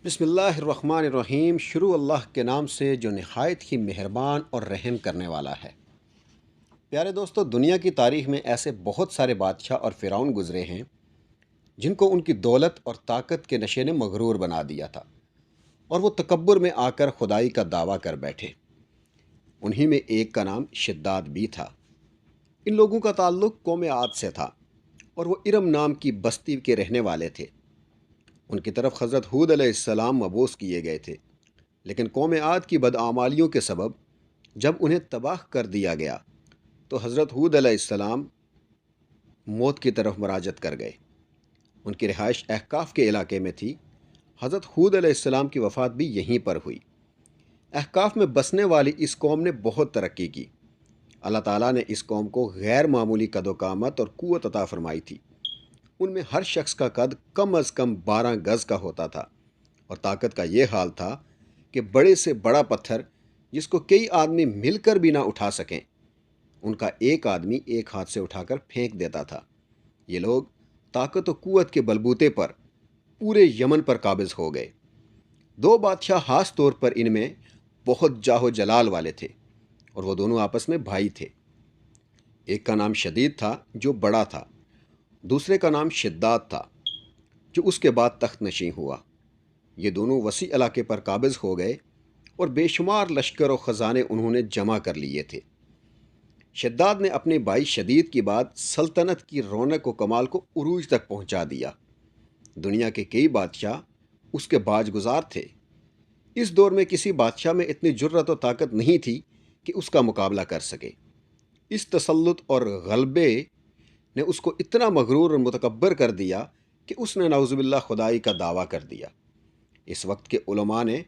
بسم اللہ الرحمن الرحیم۔ شروع اللہ کے نام سے جو نہایت ہی مہربان اور رحم کرنے والا ہے۔ پیارے دوستو، دنیا کی تاریخ میں ایسے بہت سارے بادشاہ اور فرعون گزرے ہیں جن کو ان کی دولت اور طاقت کے نشے نے مغرور بنا دیا تھا، اور وہ تکبر میں آ کر خدائی کا دعویٰ کر بیٹھے۔ انہی میں ایک کا نام شداد بھی تھا۔ ان لوگوں کا تعلق قوم عاد سے تھا، اور وہ ارم نام کی بستی کے رہنے والے تھے۔ ان کی طرف حضرت ہود علیہ السلام مبعوث کیے گئے تھے، لیکن قوم عاد کی بدعمالیوں کے سبب جب انہیں تباہ کر دیا گیا تو حضرت ہود علیہ السلام موت کی طرف مراجعت کر گئے۔ ان کی رہائش احقاف کے علاقے میں تھی۔ حضرت ہود علیہ السلام کی وفات بھی یہیں پر ہوئی۔ احقاف میں بسنے والی اس قوم نے بہت ترقی کی۔ اللہ تعالیٰ نے اس قوم کو غیر معمولی قد و قامت اور قوت عطا فرمائی تھی۔ ان میں ہر شخص کا قد کم از کم 12 گز کا ہوتا تھا، اور طاقت کا یہ حال تھا کہ بڑے سے بڑا پتھر جس کو کئی آدمی مل کر بھی نہ اٹھا سکیں، ان کا ایک آدمی ایک ہاتھ سے اٹھا کر پھینک دیتا تھا۔ یہ لوگ طاقت و قوت کے بلبوتے پر پورے یمن پر قابض ہو گئے۔ دو بادشاہ خاص طور پر ان میں بہت جاہ و جلال والے تھے، اور وہ دونوں آپس میں بھائی تھے۔ ایک کا نام شدید تھا جو بڑا تھا، دوسرے کا نام شداد تھا جو اس کے بعد تخت نشین ہوا۔ یہ دونوں وسیع علاقے پر قابض ہو گئے، اور بے شمار لشکر و خزانے انہوں نے جمع کر لیے تھے۔ شداد نے اپنے بھائی شدید کی بعد سلطنت کی رونق و کمال کو عروج تک پہنچا دیا۔ دنیا کے کئی بادشاہ اس کے باج گزار تھے۔ اس دور میں کسی بادشاہ میں اتنی جرت و طاقت نہیں تھی کہ اس کا مقابلہ کر سکے۔ اس تسلط اور غلبے نے اس کو اتنا مغرور اور متکبر کر دیا کہ اس نے نعوذ باللہ خدائی کا دعویٰ کر دیا۔ اس وقت کے علماء نے،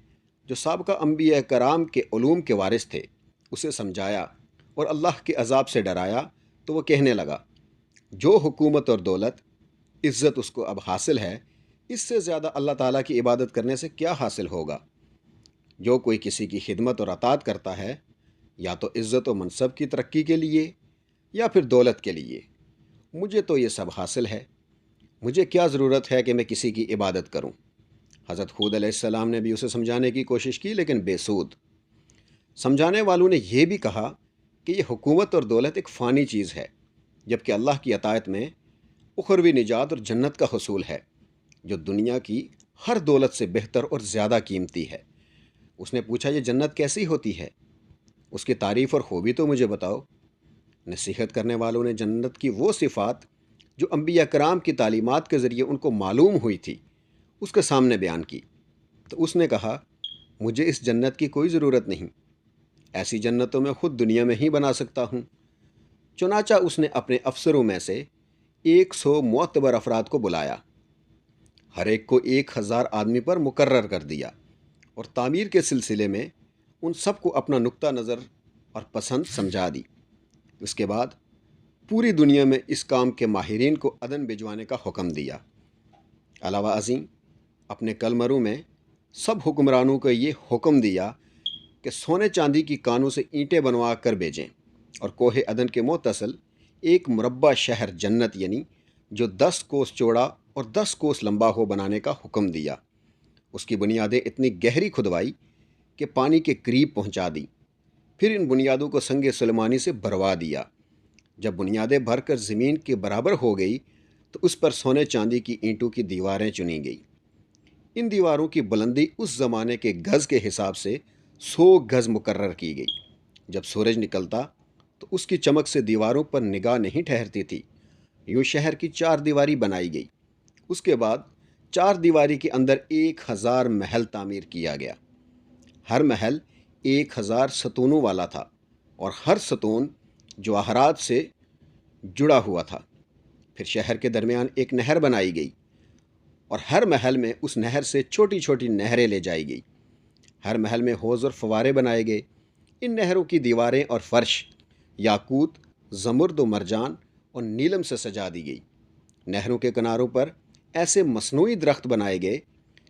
جو سابقہ انبیاء کرام کے علوم کے وارث تھے، اسے سمجھایا اور اللہ کے عذاب سے ڈرایا، تو وہ کہنے لگا، جو حکومت اور دولت، عزت اس کو اب حاصل ہے، اس سے زیادہ اللہ تعالیٰ کی عبادت کرنے سے کیا حاصل ہوگا؟ جو کوئی کسی کی خدمت اور اطاعت کرتا ہے، یا تو عزت و منصب کی ترقی کے لیے یا پھر دولت کے لیے، مجھے تو یہ سب حاصل ہے، مجھے کیا ضرورت ہے کہ میں کسی کی عبادت کروں؟ حضرت ہود علیہ السلام نے بھی اسے سمجھانے کی کوشش کی، لیکن بے سود۔ سمجھانے والوں نے یہ بھی کہا کہ یہ حکومت اور دولت ایک فانی چیز ہے، جبکہ اللہ کی اطاعت میں اخروی نجات اور جنت کا حصول ہے، جو دنیا کی ہر دولت سے بہتر اور زیادہ قیمتی ہے۔ اس نے پوچھا، یہ جنت کیسی ہوتی ہے؟ اس کی تعریف اور خوبی تو مجھے بتاؤ۔ نصیحت کرنے والوں نے جنت کی وہ صفات جو انبیاء کرام کی تعلیمات کے ذریعے ان کو معلوم ہوئی تھی، اس کے سامنے بیان کی۔ تو اس نے کہا، مجھے اس جنت کی کوئی ضرورت نہیں، ایسی جنت تو میں خود دنیا میں ہی بنا سکتا ہوں۔ چنانچہ اس نے اپنے افسروں میں سے 100 معتبر افراد کو بلایا، ہر ایک کو 1000 آدمی پر مقرر کر دیا، اور تعمیر کے سلسلے میں ان سب کو اپنا نقطہ نظر اور پسند سمجھا دی۔ اس کے بعد پوری دنیا میں اس کام کے ماہرین کو عدن بھجوانے کا حکم دیا۔ علاوہ ازیں اپنے کلمروں میں سب حکمرانوں کو یہ حکم دیا کہ سونے چاندی کی کانوں سے اینٹیں بنوا کر بھیجیں، اور کوہ عدن کے متصل ایک مربع شہر جنت، یعنی جو 10 کوس چوڑا اور 10 کوس لمبا ہو، بنانے کا حکم دیا۔ اس کی بنیادیں اتنی گہری کھدوائی کہ پانی کے قریب پہنچا دی، پھر ان بنیادوں کو سنگ سلیمانی سے بھروا دیا۔ جب بنیادیں بھر کر زمین کے برابر ہو گئی تو اس پر سونے چاندی کی اینٹوں کی دیواریں چنی گئی۔ ان دیواروں کی بلندی اس زمانے کے گز کے حساب سے 100 گز مقرر کی گئی۔ جب سورج نکلتا تو اس کی چمک سے دیواروں پر نگاہ نہیں ٹھہرتی تھی۔ یوں شہر کی 4 دیواری بنائی گئی۔ اس کے بعد 4 دیواری کے اندر 1000 محل تعمیر کیا گیا۔ ہر محل 1000 ستونوں والا تھا، اور ہر ستون جواہرات سے جڑا ہوا تھا۔ پھر شہر کے درمیان ایک نہر بنائی گئی، اور ہر محل میں اس نہر سے چھوٹی چھوٹی نہریں لے جائی گئی۔ ہر محل میں حوض اور فوارے بنائے گئے۔ ان نہروں کی دیواریں اور فرش یاقوت، زمرد و مرجان اور نیلم سے سجا دی گئی۔ نہروں کے کناروں پر ایسے مصنوعی درخت بنائے گئے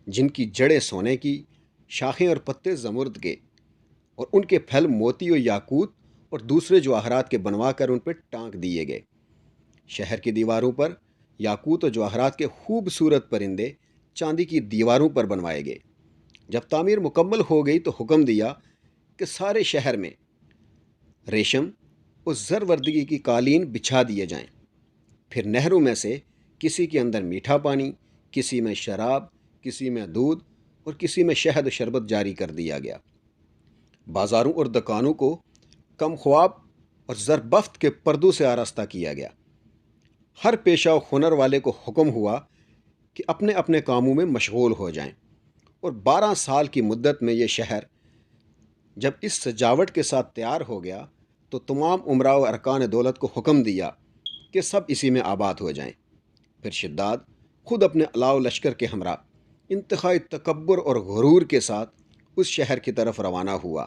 جن کی جڑیں سونے کی، شاخیں اور پتے زمرد کے، اور ان کے پھل موتی و یاقوت اور دوسرے جواہرات کے بنوا کر ان پہ ٹانک دیے گئے۔ شہر کی دیواروں پر یاقوت و جواہرات کے خوبصورت پرندے چاندی کی دیواروں پر بنوائے گئے۔ جب تعمیر مکمل ہو گئی تو حکم دیا کہ سارے شہر میں ریشم اور زروردگی کی قالین بچھا دیے جائیں۔ پھر نہروں میں سے کسی کے اندر میٹھا پانی، کسی میں شراب، کسی میں دودھ اور کسی میں شہد و شربت جاری کر دیا گیا۔ بازاروں اور دکانوں کو کم خواب اور زربفت کے پردوں سے آراستہ کیا گیا۔ ہر پیشہ و ہنر والے کو حکم ہوا کہ اپنے اپنے کاموں میں مشغول ہو جائیں، اور 12 سال کی مدت میں یہ شہر جب اس سجاوٹ کے ساتھ تیار ہو گیا تو تمام امراء و ارکان دولت کو حکم دیا کہ سب اسی میں آباد ہو جائیں۔ پھر شداد خود اپنے الاؤ لشکر کے ہمراہ انتہائی تکبر اور غرور کے ساتھ اس شہر کی طرف روانہ ہوا۔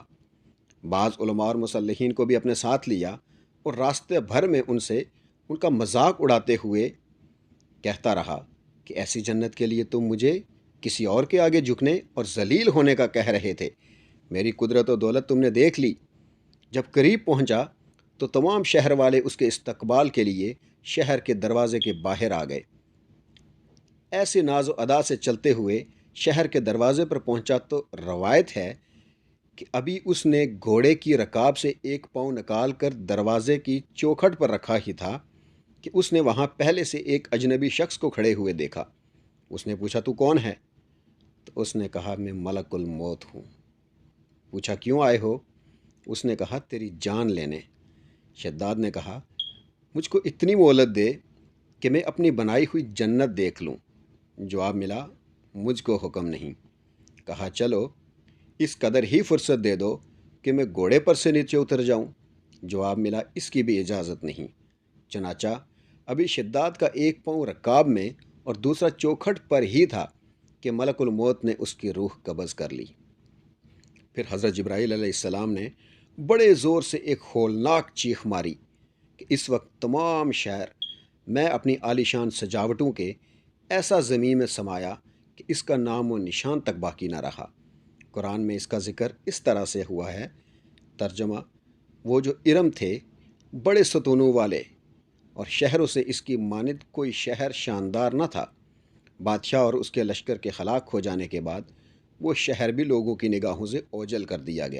بعض علماء اور مسلحین کو بھی اپنے ساتھ لیا اور راستے بھر میں ان کا مذاق اڑاتے ہوئے کہتا رہا کہ ایسی جنت کے لیے تم مجھے کسی اور کے آگے جھکنے اور ذلیل ہونے کا کہہ رہے تھے۔ میری قدرت و دولت تم نے دیکھ لی۔ جب قریب پہنچا تو تمام شہر والے اس کے استقبال کے لیے شہر کے دروازے کے باہر آ گئے۔ ایسے ناز و ادا سے چلتے ہوئے شہر کے دروازے پر پہنچا تو روایت ہے کہ ابھی اس نے گھوڑے کی رکاب سے 1 پاؤں نکال کر دروازے کی چوکھٹ پر رکھا ہی تھا کہ اس نے وہاں پہلے سے ایک اجنبی شخص کو کھڑے ہوئے دیکھا۔ اس نے پوچھا تو کون ہے؟ تو اس نے کہا میں ملک الموت ہوں۔ پوچھا کیوں آئے ہو؟ اس نے کہا تیری جان لینے۔ شداد نے کہا مجھ کو اتنی مہلت دے کہ میں اپنی بنائی ہوئی جنت دیکھ لوں۔ جواب ملا مجھ کو حکم نہیں۔ کہا چلو اس قدر ہی فرصت دے دو کہ میں گھوڑے پر سے نیچے اتر جاؤں۔ جواب ملا اس کی بھی اجازت نہیں۔ چنانچہ ابھی شداد کا 1 پاؤں رکاب میں اور دوسرا چوکھٹ پر ہی تھا کہ ملک الموت نے اس کی روح قبض کر لی۔ پھر حضرت جبرائیل علیہ السلام نے بڑے زور سے ایک ہولناک چیخ ماری کہ اس وقت تمام شہر میں اپنی عالیشان سجاوٹوں کے ایسا زمین میں سمایا کہ اس کا نام و نشان تک باقی نہ رہا۔ قرآن میں اس کا ذکر اس طرح سے ہوا ہے، ترجمہ وہ جو ارم تھے بڑے ستونوں والے، اور شہروں سے اس کی مانند کوئی شہر شاندار نہ تھا۔ بادشاہ اور اس کے لشکر کے ہلاک ہو جانے کے بعد وہ شہر بھی لوگوں کی نگاہوں سے اوجھل کر دیا گیا۔